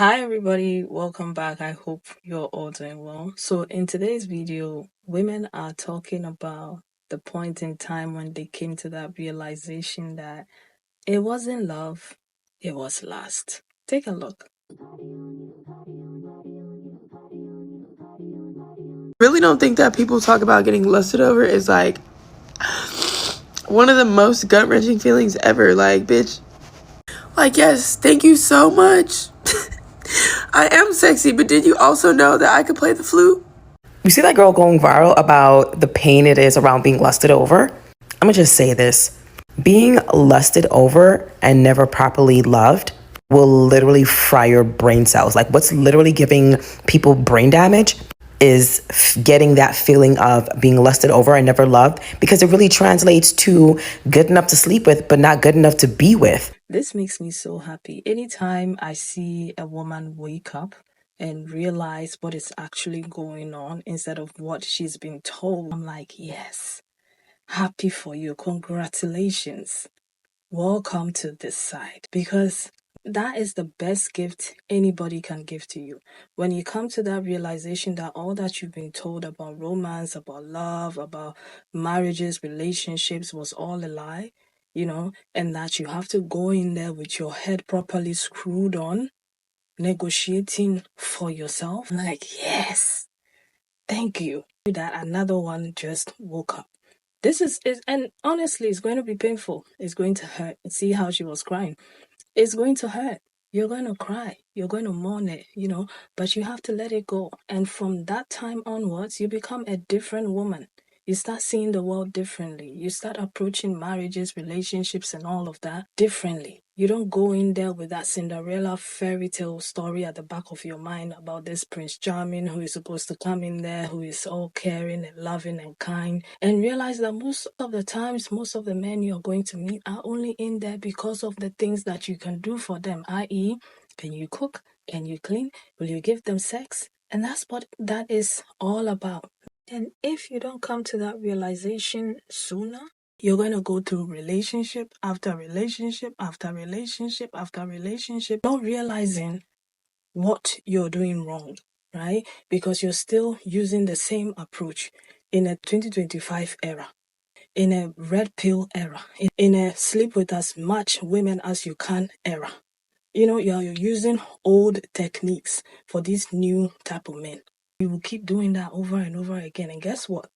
Hi everybody, welcome back. I hope you're all doing well. So in today's video, women are talking about the point in time when they came to that realization that it wasn't love, it was lust. Take a look. Really don't think that people talk about getting lusted over is like one of the most gut-wrenching feelings ever. Like, bitch, like, yes, thank you so much. I am sexy, but did you also know that I could play the flute? You see that girl going viral about the pain it is around being lusted over? I'm gonna just say this. Being lusted over and never properly loved will literally fry your brain cells. Like, what's literally giving people brain damage is getting that feeling of being lusted over and never loved, because it really translates to good enough to sleep with, but not good enough to be with. This makes me so happy. Anytime I see a woman wake up and realize what is actually going on instead of what she's been told, I'm like, yes, happy for you. Congratulations. Welcome to this side, because that is the best gift anybody can give to you. When you come to that realization that all that you've been told about romance, about love, about marriages, relationships was all a lie, and that you have to go in there with your head properly screwed on, negotiating for yourself. Like, yes, thank you. That another one just woke up. This is and honestly, it's going to be painful. It's going to hurt. See how she was crying. It's going to hurt. You're going to cry. You're going to mourn it, but you have to let it go. And from that time onwards, you become a different woman. You start seeing the world differently. You start approaching marriages, relationships, and all of that differently. You don't go in there with that Cinderella fairy tale story at the back of your mind about this Prince Charming who is supposed to come in there, who is all caring and loving and kind, and realize that most of the times, most of the men you're going to meet are only in there because of the things that you can do for them, i.e., can you cook? Can you clean? Will you give them sex? And that's what that is all about. And if you don't come to that realization sooner, you're going to go through relationship after relationship after relationship after relationship, not realizing what you're doing wrong, right? Because you're still using the same approach in a 2025 era, in a red pill era, in a sleep with as much women as you can era. You're using old techniques for these new type of men. You will keep doing that over and over again. And guess what?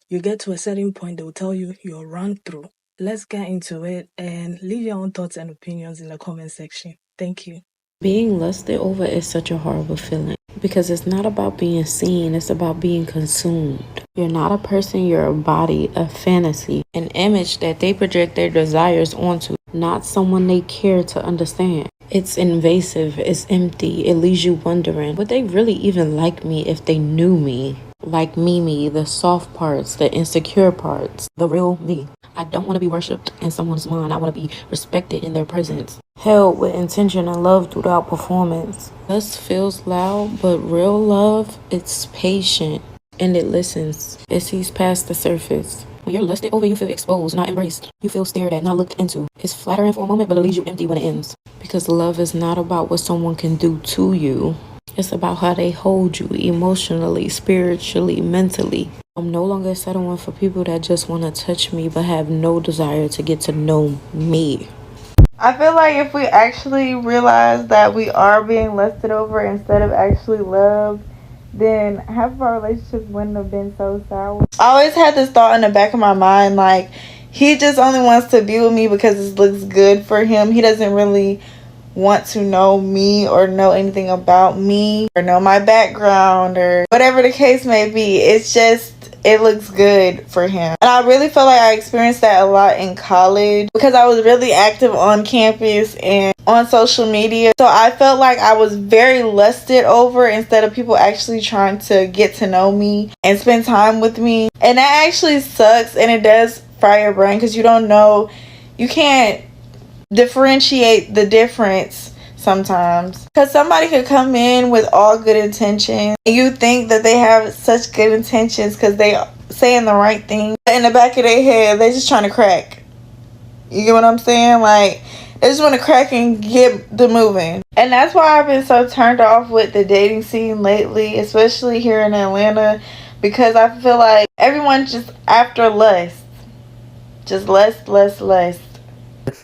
You get to a certain point, they will tell you you're run through. Let's get into it and leave your own thoughts and opinions in the comment section. Thank you. Being lusted over is such a horrible feeling because it's not about being seen, it's about being consumed. You're not a person, you're a body, a fantasy, an image that they project their desires onto, not someone they care to understand. It's invasive, it's empty, it leaves you wondering, would they really even like me if they knew me? Like Mimi, the soft parts, the insecure parts, the real me. I don't want to be worshipped in someone's mind. I want to be respected in their presence. Held with intention and love throughout performance. Lust feels loud, but real love, it's patient and it listens. It sees past the surface. When you're lusted over, you feel exposed, not embraced. You feel stared at, not looked into. It's flattering for a moment, but it leaves you empty when it ends. Because love is not about what someone can do to you. It's about how they hold you emotionally, spiritually, mentally. I'm no longer settling for people that just want to touch me but have no desire to get to know me. I feel like if we actually realize that we are being lusted over instead of actually loved, then half of our relationships wouldn't have been so sour. I always had this thought in the back of my mind, like, he just only wants to be with me because it looks good for him. He doesn't really want to know me or know anything about me or know my background or whatever the case may be. It's just, it looks good for him. And I really feel like I experienced that a lot in college because I was really active on campus and on social media. So I felt like I was very lusted over instead of people actually trying to get to know me and spend time with me. And that actually sucks, and it does fry your brain because you don't know, you can't differentiate the difference sometimes, because somebody could come in with all good intentions and you think that they have such good intentions because they saying the right thing, but in the back of their head they're just trying to crack. You get what I'm saying? Like, They just want to crack and get the moving. And that's why I've been so turned off with the dating scene lately, especially here in Atlanta, because I feel like everyone's just after lust. Just lust.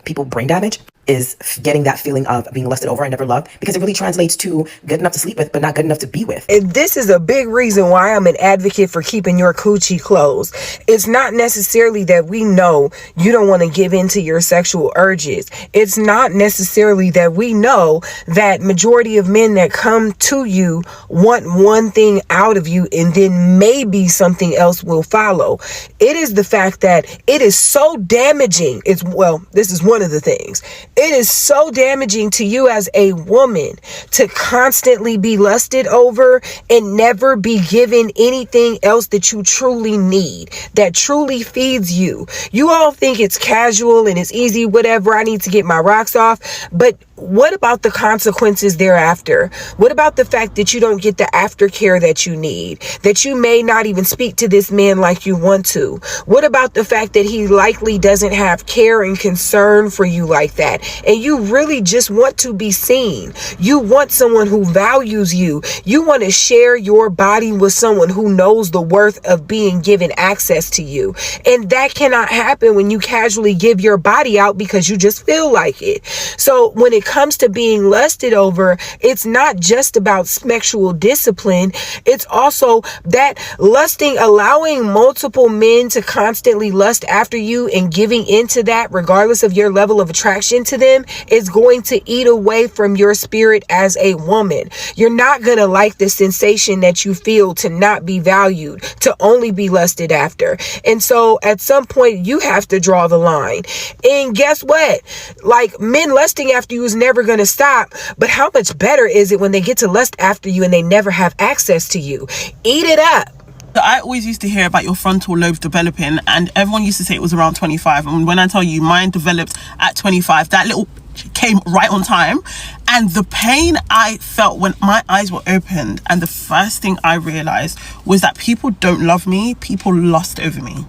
People brain damage is getting that feeling of being lusted over and never loved, because it really translates to good enough to sleep with but not good enough to be with. This is a big reason why I'm an advocate for keeping your coochie closed. It's not necessarily that we know you don't want to give in to your sexual urges. It's not necessarily that we know that majority of men that come to you want one thing out of you and then maybe something else will follow. It is the fact that it is so damaging. This is one of the things. It is so damaging to you as a woman to constantly be lusted over and never be given anything else that you truly need, that truly feeds you. You all think it's casual and it's easy, whatever, I need to get my rocks off. But what about the consequences thereafter? What about the fact that you don't get the aftercare that you need? That you may not even speak to this man like you want to? What about the fact that he likely doesn't have care and concern for you like that? And you really just want to be seen. You want someone who values you. You want to share your body with someone who knows the worth of being given access to you. And that cannot happen when you casually give your body out because you just feel like it. So when it comes to being lusted over, it's not just about sexual discipline. It's also that lusting, allowing multiple men to constantly lust after you and giving into that regardless of your level of attraction to them is going to eat away from your spirit as a woman. You're not going to like the sensation that you feel to not be valued, to only be lusted after. And so at some point you have to draw the line. And guess what? Like, men lusting after you is never going to stop, but how much better is it when they get to lust after you and they never have access to you? Eat it up. I always used to hear about your frontal lobe developing, and everyone used to say it was around 25. And when I tell you mine developed at 25, that little came right on time. And the pain I felt when my eyes were opened, and the first thing I realized was that people don't love me, people lust over me.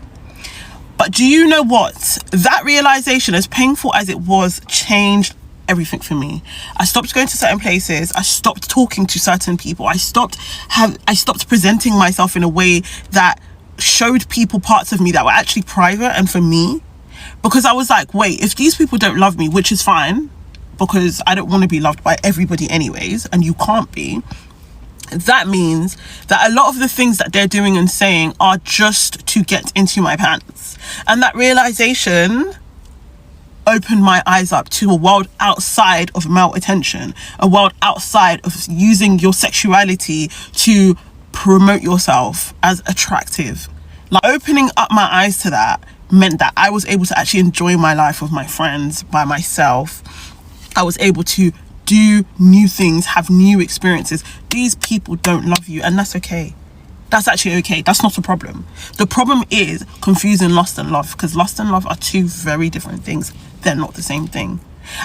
But do you know what? That realization, as painful as it was, changed everything for me. I stopped going to certain places. I stopped talking to certain people. I stopped presenting myself in a way that showed people parts of me that were actually private and for me. Because I was like, wait, if these people don't love me, which is fine, because I don't want to be loved by everybody anyways, and you can't be, that means that a lot of the things that they're doing and saying are just to get into my pants. And that realization opened my eyes up to a world outside of male attention, a world outside of using your sexuality to promote yourself as attractive. Like, opening up my eyes to that meant that I was able to actually enjoy my life with my friends, by myself. I was able to do new things, have new experiences. These people don't love you, and that's okay. That's actually okay. That's not a problem. The problem is confusing lust and love, because lust and love are two very different things. They're not the same thing.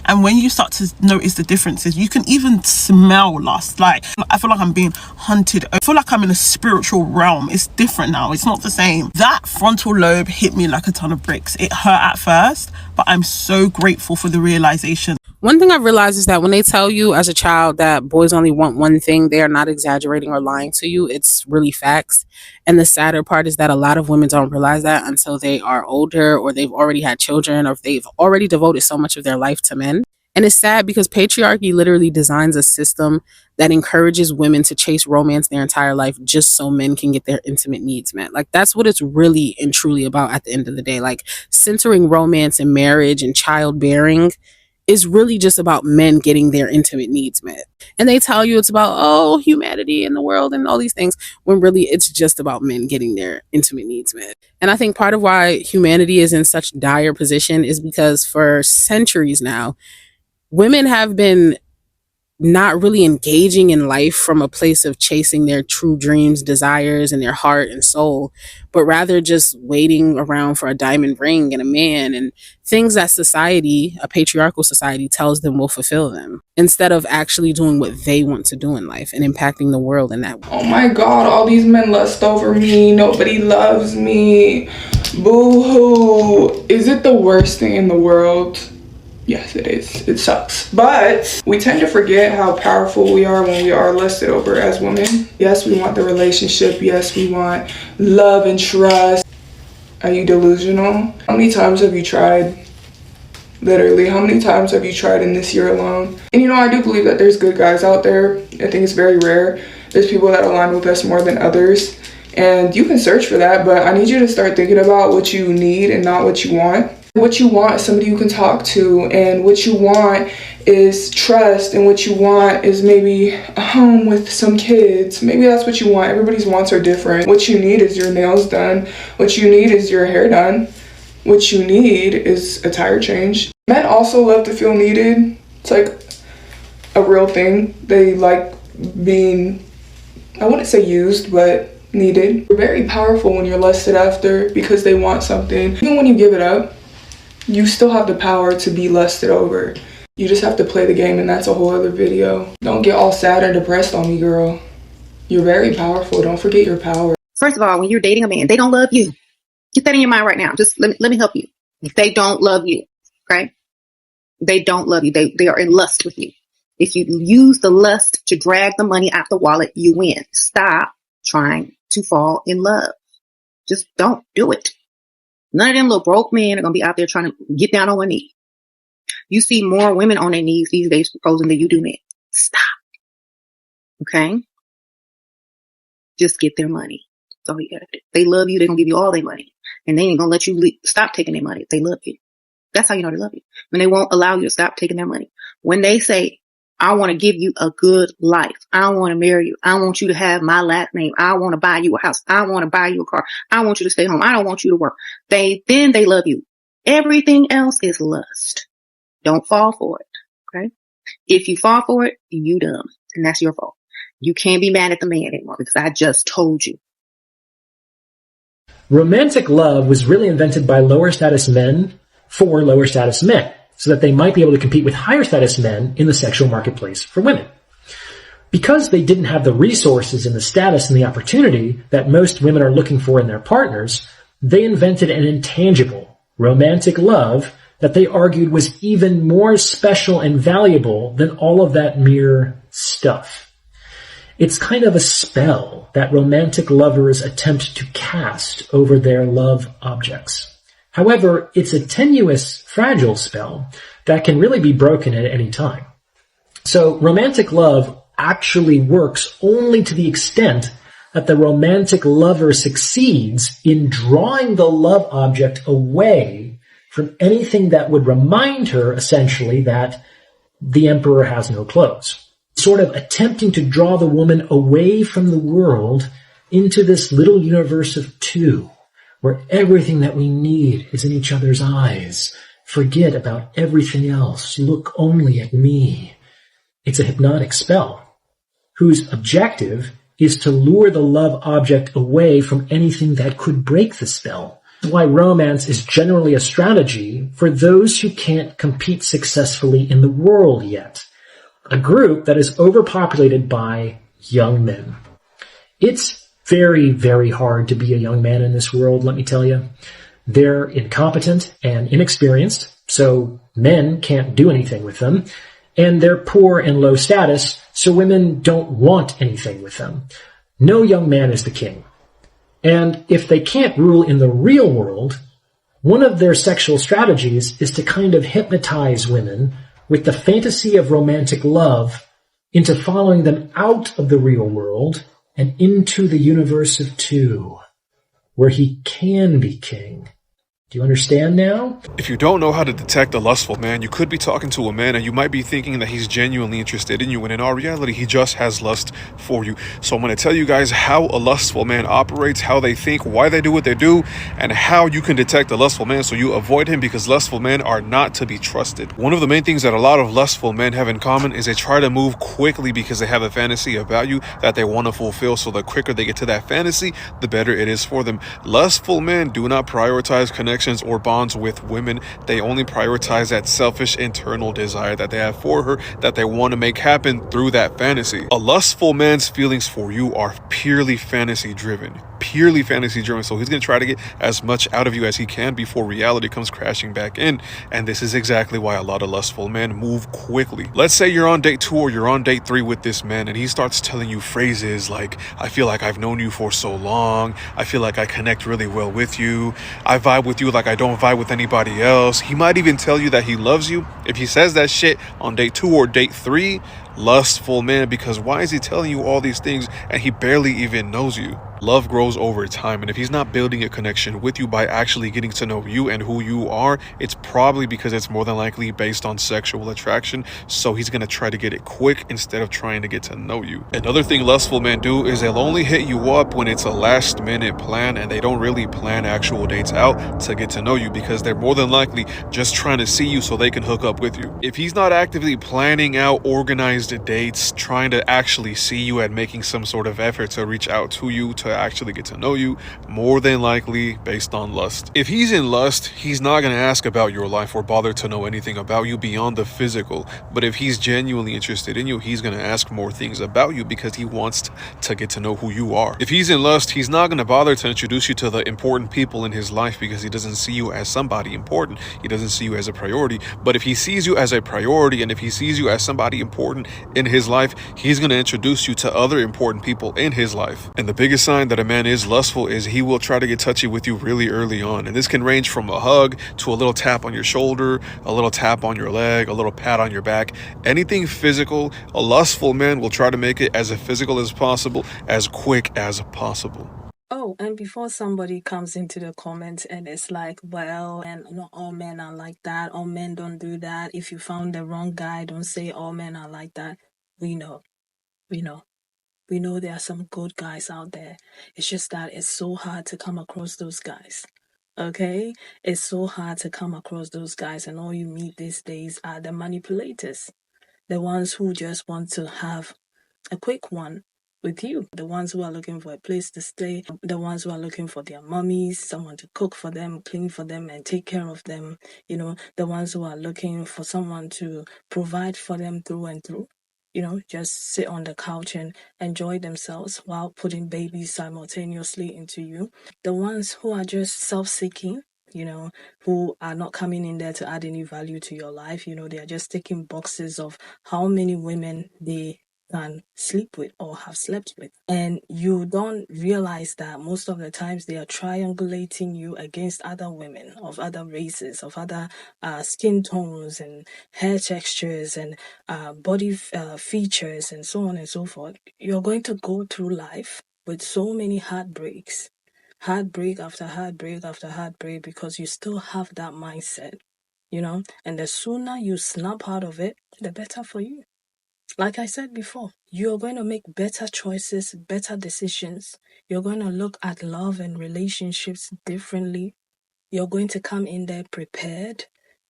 And when you start to notice the differences, you can even smell lust. Like, I feel like I'm being hunted. I feel like I'm in a spiritual realm. It's different now. It's not the same. That frontal lobe hit me like a ton of bricks. It hurt at first, but I'm so grateful for the realization. One thing I've realized is that when they tell you as a child that boys only want one thing, they are not exaggerating or lying to you. It's really facts. And the sadder part is that a lot of women don't realize that until they are older, or they've already had children, or if they've already devoted so much of their life to men. And it's sad because patriarchy literally designs a system that encourages women to chase romance their entire life just so men can get their intimate needs met. Like, that's what it's really and truly about at the end of the day. Like, centering romance and marriage and childbearing is really just about men getting their intimate needs met. And they tell you it's about, oh, humanity in the world and all these things, when really it's just about men getting their intimate needs met. And I think part of why humanity is in such dire position is because for centuries now, women have been not really engaging in life from a place of chasing their true dreams, desires, and their heart and soul, but rather just waiting around for a diamond ring and a man and things that society, a patriarchal society, tells them will fulfill them, instead of actually doing what they want to do in life and impacting the world in that way. Oh my God, all these men lust over me. Nobody loves me. Boo-hoo. Is it the worst thing in the world? Yes, it is. It sucks. But we tend to forget how powerful we are when we are lusted over as women. Yes, we want the relationship. Yes, we want love and trust. Are you delusional? How many times have you tried? Literally, how many times have you tried in this year alone? And you know, I do believe that there's good guys out there. I think it's very rare. There's people that align with us more than others. And you can search for that, but I need you to start thinking about what you need and not what you want. What you want is somebody you can talk to, and what you want is trust, and what you want is maybe a home with some kids. Maybe that's what you want. Everybody's wants are different. What you need is your nails done. What you need is your hair done. What you need is a tire change. Men also love to feel needed. It's like a real thing. They like being, I wouldn't say used, but needed. You're very powerful when you're lusted after because they want something. Even when you give it up, you still have the power to be lusted over. You just have to play the game, and that's a whole other video. Don't get all sad and depressed on me, girl. You're very powerful. Don't forget your power. First of all, when you're dating a man, they don't love you. Get that in your mind right now. Just let me help you. They don't love you, okay? They don't love you. They are in lust with you. If you use the lust to drag the money out the wallet, you win. Stop trying to fall in love. Just don't do it. None of them little broke men are going to be out there trying to get down on one knee. You see more women on their knees these days proposing than you do men. Stop. Okay? Just get their money. That's all you got to do. They love you. They're going to give you all their money. And they ain't going to let you stop taking their money if they love you. That's how you know they love you. When they won't allow you to stop taking their money. When they say, I want to give you a good life. I want to marry you. I want you to have my last name. I want to buy you a house. I want to buy you a car. I want you to stay home. I don't want you to work. Then they love you. Everything else is lust. Don't fall for it. Okay? If you fall for it, you dumb. And that's your fault. You can't be mad at the man anymore because I just told you. Romantic love was really invented by lower status men for lower status men, so that they might be able to compete with higher status men in the sexual marketplace for women. Because they didn't have the resources and the status and the opportunity that most women are looking for in their partners, they invented an intangible, romantic love that they argued was even more special and valuable than all of that mere stuff. It's kind of a spell that romantic lovers attempt to cast over their love objects. However, it's a tenuous, fragile spell that can really be broken at any time. So romantic love actually works only to the extent that the romantic lover succeeds in drawing the love object away from anything that would remind her, essentially, that the emperor has no clothes. Sort of attempting to draw the woman away from the world into this little universe of two, where everything that we need is in each other's eyes. Forget about everything else. Look only at me. It's a hypnotic spell, whose objective is to lure the love object away from anything that could break the spell. That's why romance is generally a strategy for those who can't compete successfully in the world yet. A group that is overpopulated by young men. It's very, very hard to be a young man in this world, let me tell you. They're incompetent and inexperienced, so men can't do anything with them. And they're poor and low status, so women don't want anything with them. No young man is the king. And if they can't rule in the real world, one of their sexual strategies is to kind of hypnotize women with the fantasy of romantic love into following them out of the real world and into the universe of two, where he can be king. Do you understand now? If you don't know how to detect a lustful man, you could be talking to a man and you might be thinking that he's genuinely interested in you, when in our reality, he just has lust for you. So I'm going to tell you guys how a lustful man operates, how they think, why they do what they do, and how you can detect a lustful man so you avoid him, because lustful men are not to be trusted. One of the main things that a lot of lustful men have in common is they try to move quickly because they have a fantasy about you that they want to fulfill. So the quicker they get to that fantasy, the better it is for them. Lustful men do not prioritize connections or bonds with women. They only prioritize that selfish internal desire that they have for her, that they want to make happen through that fantasy. A lustful man's feelings for you are purely fantasy driven. purely fantasy driven. So he's going to try to get as much out of you as he can before reality comes crashing back in. And this is exactly why a lot of lustful men move quickly. Let's say you're on date 2 or you're on date 3 with this man, and he starts telling you phrases like, I feel like I've known you for so long. I feel like I connect really well with you. I vibe with you like I don't vibe with anybody else. He might even tell you that he loves you. If he says that shit on date 2 or date 3, lustful man, because why is he telling you all these things and he barely even knows you? Love grows over time, and if he's not building a connection with you by actually getting to know you and who you are, it's probably because it's more than likely based on sexual attraction. So he's gonna try to get it quick instead of trying to get to know you. Another thing lustful men do is they'll only hit you up when it's a last minute plan, and they don't really plan actual dates out to get to know you, because they're more than likely just trying to see you so they can hook up with you. If he's not actively planning out organized dates, trying to actually see you and making some sort of effort to reach out to you to actually get to know you, more than likely based on lust. If he's in lust, he's not going to ask about your life or bother to know anything about you beyond the physical. But if he's genuinely interested in you, he's going to ask more things about you because he wants to get to know who you are. If he's in lust, he's not going to bother to introduce you to the important people in his life because he doesn't see you as somebody important. He doesn't see you as a priority. But if he sees you as a priority, and if he sees you as somebody important in his life, he's going to introduce you to other important people in his life. And the biggest sign that a man is lustful is he will try to get touchy with you really early on. And this can range from a hug to a little tap on your shoulder, a little tap on your leg, a little pat on your back. Anything physical, a lustful man will try to make it as physical as possible, as quick as possible. Oh, and before somebody comes into the comments and it's like, well, and not all men are like that. All men don't do that. If you found the wrong guy, don't say all men are like that. We know. We know. We know there are some good guys out there. It's just that it's so hard to come across those guys. Okay? It's so hard to come across those guys, and all you meet these days are the manipulators. The ones who just want to have a quick one with you. The ones who are looking for a place to stay, the ones who are looking for their mummies, someone to cook for them, clean for them, and take care of them. The ones who are looking for someone to provide for them through and through. Just sit on the couch and enjoy themselves while putting babies simultaneously into you. The ones who are just self-seeking, who are not coming in there to add any value to your life. They are just ticking boxes of how many women they can sleep with or have slept with. And you don't realize that most of the times they are triangulating you against other women of other races, of other skin tones and hair textures and body features and so on and so forth. You're going to go through life with so many heartbreaks, heartbreak after heartbreak after heartbreak, because you still have that mindset, and the sooner you snap out of it, the better for you. Like I said before, you're going to make better choices, better decisions. You're going to look at love and relationships differently. You're going to come in there prepared,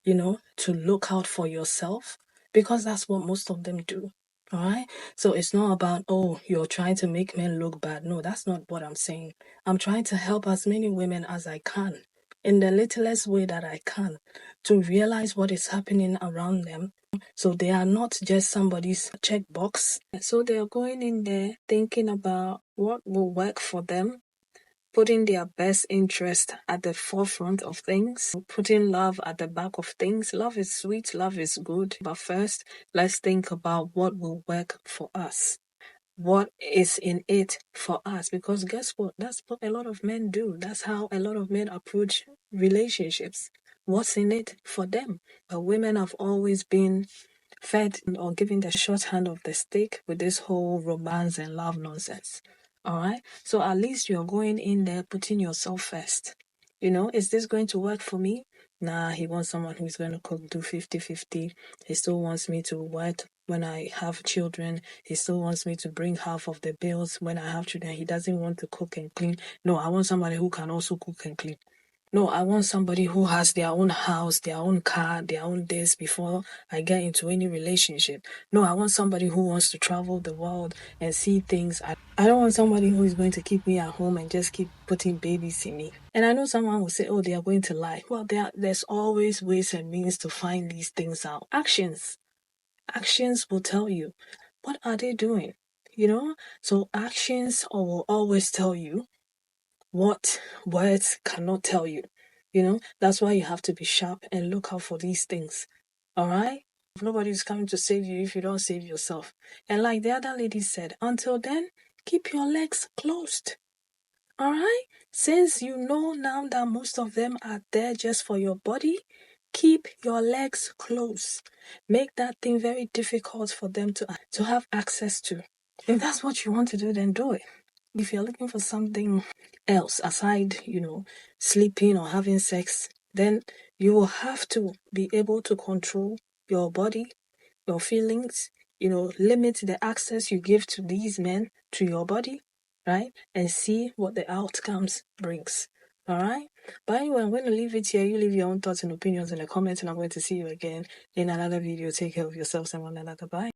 to look out for yourself, because that's what most of them do. All right. So it's not about, oh, you're trying to make men look bad. No, that's not what I'm saying. I'm trying to help as many women as I can in the littlest way that I can to realize what is happening around them. So they are not just somebody's checkbox. So they're going in there thinking about what will work for them, putting their best interest at the forefront of things, putting love at the back of things. Love is sweet, love is good. But first, let's think about what will work for us. What is in it for us? Because guess what? That's what a lot of men do. That's how a lot of men approach relationships. What's in it for them? But women have always been fed or given the shorthand of the stick with this whole romance and love nonsense. All right. So at least you're going in there putting yourself first. Is this going to work for me? Nah, he wants someone who's going to cook, do 50-50. He still wants me to work when I have children. He still wants me to bring half of the bills when I have children. He doesn't want to cook and clean. No, I want somebody who can also cook and clean. No, I want somebody who has their own house, their own car, their own days before I get into any relationship. No, I want somebody who wants to travel the world and see things. I don't want somebody who is going to keep me at home and just keep putting babies in me. And I know someone will say, oh, they are going to lie. Well, there's always ways and means to find these things out. Actions will tell you. What are they doing? So actions will always tell you what words cannot tell you. You know, that's why you have to be sharp and look out for these things. All right? Nobody's coming to save you if you don't save yourself. And like the other lady said, until then, keep your legs closed. All right? Since you know now that most of them are there just for your body, keep your legs closed. Make that thing very difficult for them to have access to. If that's what you want to do, then do it. If you're looking for something else aside, sleeping or having sex, then you will have to be able to control your body, your feelings, limit the access you give to these men to your body, right? And see what the outcomes brings. All right? But anyway, I'm going to leave it here. You leave your own thoughts and opinions in the comments, and I'm going to see you again in another video. Take care of yourselves and one another. Bye.